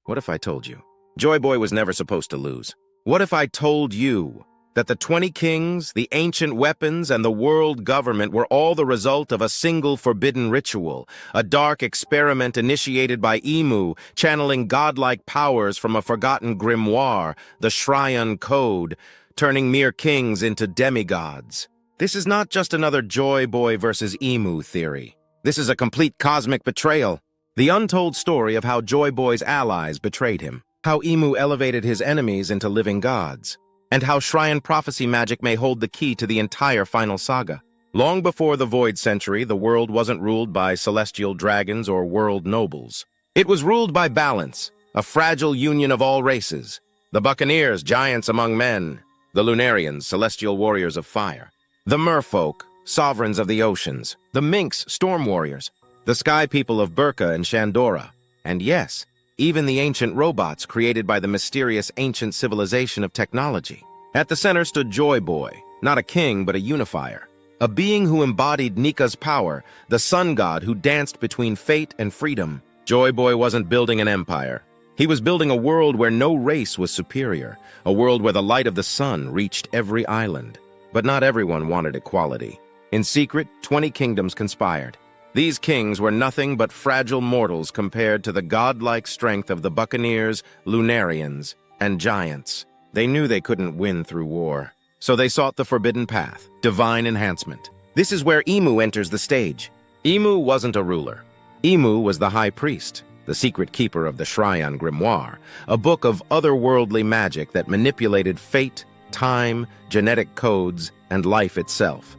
What if I told you? Joy Boy was never supposed to lose. What if I told you that the 20 kings, the ancient weapons, and the world government were all the result of a single forbidden ritual, a dark experiment initiated by Imu, channeling godlike powers from a forgotten grimoire, the Shiron Code, turning mere kings into demigods? This is not just another Joy Boy versus Imu theory. This is a complete cosmic betrayal. The untold story of how Joy Boy's allies betrayed him, how Imu elevated his enemies into living gods, and how Shiron prophecy magic may hold the key to the entire final saga. Long before the Void Century, the world wasn't ruled by celestial dragons or world nobles. It was ruled by balance, a fragile union of all races. The Buccaneers, giants among men. The Lunarians, celestial warriors of fire. The Merfolk, sovereigns of the oceans. The Minks, storm warriors. The Sky people of Burka and Shandora. And yes, even the ancient robots created by the mysterious ancient civilization of technology. At the center stood Joy Boy, not a king but a unifier. A being who embodied Nika's power, the sun god who danced between fate and freedom. Joy Boy wasn't building an empire. He was building a world where no race was superior, a world where the light of the sun reached every island. But not everyone wanted equality. In secret, 20 kingdoms conspired. These kings were nothing but fragile mortals compared to the godlike strength of the Buccaneers, Lunarians, and giants. They knew they couldn't win through war, so they sought the forbidden path, divine enhancement. This is where Imu enters the stage. Imu wasn't a ruler. Imu was the high priest, the secret keeper of the Shiron Grimoire, a book of otherworldly magic that manipulated fate, time, genetic codes, and life itself.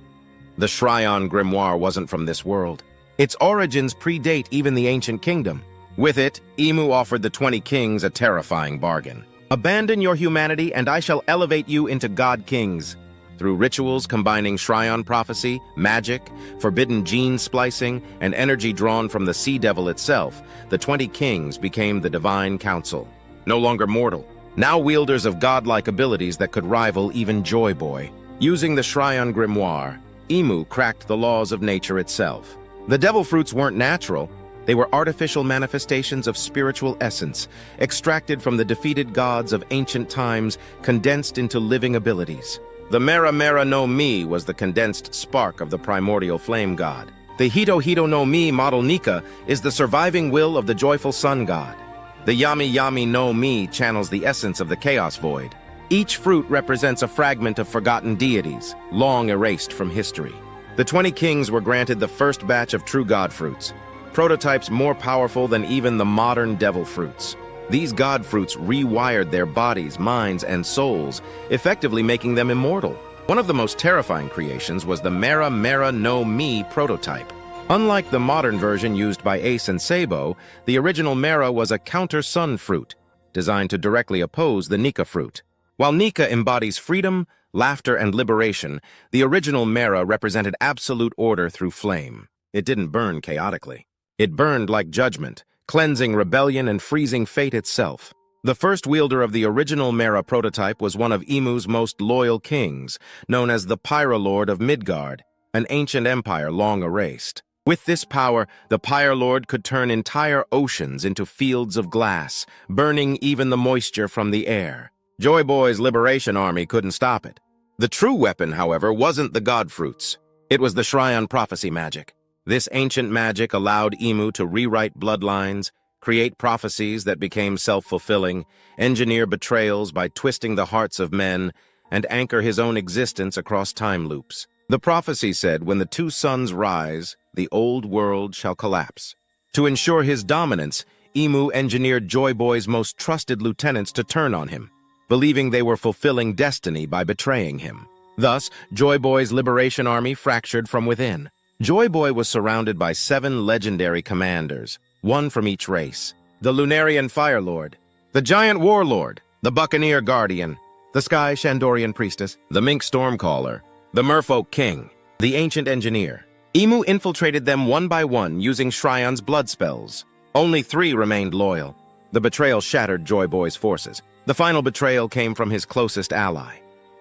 The Shiron Grimoire wasn't from this world. Its origins predate even the ancient kingdom. With it, Imu offered the 20 kings a terrifying bargain. Abandon your humanity and I shall elevate you into god kings. Through rituals combining Shiron prophecy, magic, forbidden gene splicing, and energy drawn from the sea devil itself, the 20 kings became the divine council. No longer mortal, now wielders of godlike abilities that could rival even Joy Boy. Using the Shiron Grimoire, Imu cracked the laws of nature itself. The devil fruits weren't natural. They were artificial manifestations of spiritual essence, extracted from the defeated gods of ancient times, condensed into living abilities. The Mera Mera no Mi was the condensed spark of the primordial flame god. The Hito Hito no Mi model Nika is the surviving will of the joyful sun god. The Yami Yami no Mi channels the essence of the chaos void. Each fruit represents a fragment of forgotten deities, long erased from history. The 20 kings were granted the first batch of true god fruits, prototypes more powerful than even the modern devil fruits. These god fruits rewired their bodies, minds, and souls, effectively making them immortal. One of the most terrifying creations was the Mera Mera no Mi prototype. Unlike the modern version used by Ace and Sabo, the original Mera was a counter-sun fruit, designed to directly oppose the Nika fruit. While Nika embodies freedom, laughter, and liberation, the original Mera represented absolute order through flame. It didn't burn chaotically. It burned like judgment, cleansing rebellion and freezing fate itself. The first wielder of the original Mera prototype was one of Imu's most loyal kings, known as the Pyrolord of Midgard, an ancient empire long erased. With this power, the Pyrolord could turn entire oceans into fields of glass, burning even the moisture from the air. Joy Boy's liberation army couldn't stop it. The true weapon, however, wasn't the god fruits. It was the Shiron prophecy magic. This ancient magic allowed Imu to rewrite bloodlines, create prophecies that became self-fulfilling, engineer betrayals by twisting the hearts of men, and anchor his own existence across time loops. The prophecy said, when the two suns rise, the old world shall collapse. To ensure his dominance, Imu engineered Joy Boy's most trusted lieutenants to turn on him, believing they were fulfilling destiny by betraying him. Thus, Joy Boy's liberation army fractured from within. Joy Boy was surrounded by 7 legendary commanders, one from each race. The Lunarian Fire Lord, the Giant Warlord, the Buccaneer Guardian, the Sky Shandorian Priestess, the Mink Stormcaller, the Merfolk King, the Ancient Engineer. Imu infiltrated them one by one using Shiron's blood spells. Only 3 remained loyal. The betrayal shattered Joy Boy's forces. The final betrayal came from his closest ally,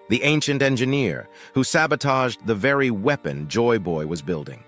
the Ancient Engineer, who sabotaged the very weapon Joy Boy was building.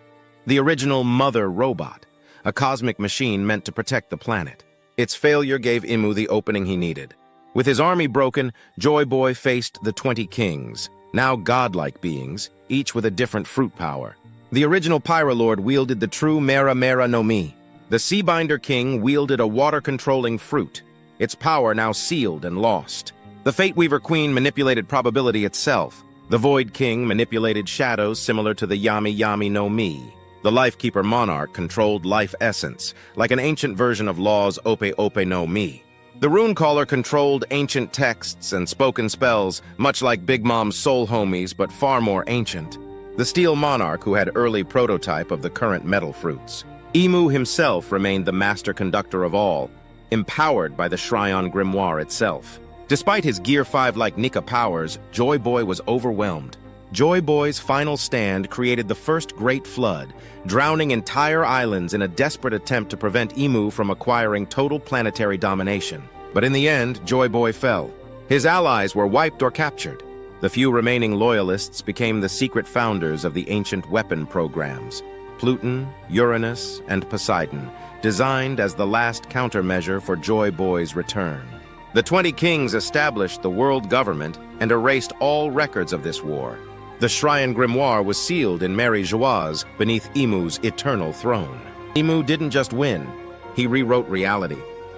The original Mother Robot, a cosmic machine meant to protect the planet. Its failure gave Imu the opening he needed. With his army broken, Joy Boy faced the 20 kings, now godlike beings, each with a different fruit power. The original Pyralord wielded the true Mera Mera no Mi. The Seabinder King wielded a water-controlling fruit, its power now sealed and lost. The Fate Weaver Queen manipulated probability itself. The Void King manipulated shadows similar to the Yami Yami no Mi. The Lifekeeper Monarch controlled life essence, like an ancient version of Law's Ope Ope no Mi. The Rune Caller controlled ancient texts and spoken spells, much like Big Mom's soul homies, but far more ancient. The Steel Monarch, who had early prototype of the current metal fruits. Imu himself remained the master conductor of all, empowered by the Shiron Grimoire itself. Despite his Gear 5-like Nika powers, Joy Boy was overwhelmed. Joy Boy's final stand created the first Great Flood, drowning entire islands in a desperate attempt to prevent Imu from acquiring total planetary domination. But in the end, Joy Boy fell. His allies were wiped or captured. The few remaining loyalists became the secret founders of the ancient weapon programs, Pluton, Uranus, and Poseidon, designed as the last countermeasure for Joy Boy's return. The 20 kings established the world government and erased all records of this war. The Shiron Grimoire was sealed in Mary Joieuse beneath Imu's eternal throne. Imu didn't just win, he rewrote reality.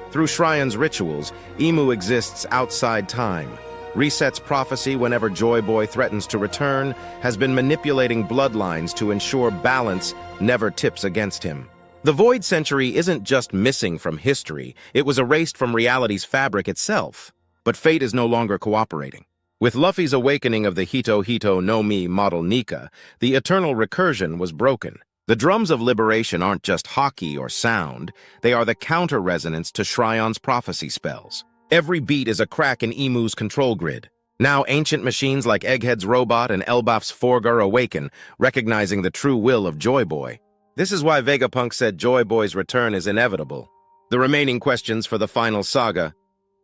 Through Shiron's rituals, Imu exists outside time, resets prophecy whenever Joy Boy threatens to return, has been manipulating bloodlines to ensure balance never tips against him. The Void Century isn't just missing from history, it was erased from reality's fabric itself. But fate is no longer cooperating. With Luffy's awakening of the Hito Hito no Mi model Nika, the eternal recursion was broken. The drums of liberation aren't just hockey or sound, they are the counter-resonance to Shiron's prophecy spells. Every beat is a crack in Imu's control grid. Now ancient machines like Egghead's robot and Elbaf's Forgar awaken, recognizing the true will of Joy Boy. This is why Vegapunk said Joy Boy's return is inevitable. The remaining questions for the final saga: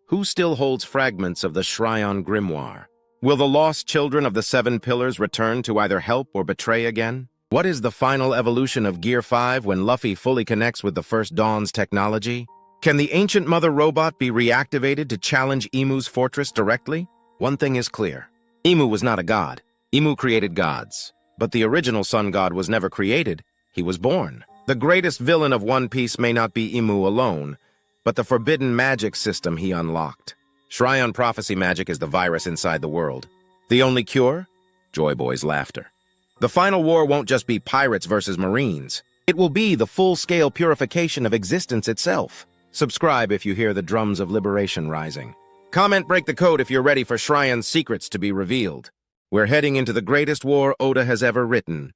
who still holds fragments of the Shiron Grimoire? Will the lost children of the Seven Pillars return to either help or betray again? What is the final evolution of Gear 5 when Luffy fully connects with the First Dawn's technology? Can the ancient mother robot be reactivated to challenge Imu's fortress directly? One thing is clear. Imu was not a god. Imu created gods. But the original Sun God was never created. He was born. The greatest villain of One Piece may not be Imu alone, but the forbidden magic system he unlocked. Shiron prophecy magic is the virus inside the world. The only cure? Joy Boy's laughter. The final war won't just be pirates versus marines. It will be the full-scale purification of existence itself. Subscribe if you hear the drums of liberation rising. Comment break the code if you're ready for Shiron's secrets to be revealed. We're heading into the greatest war Oda has ever written.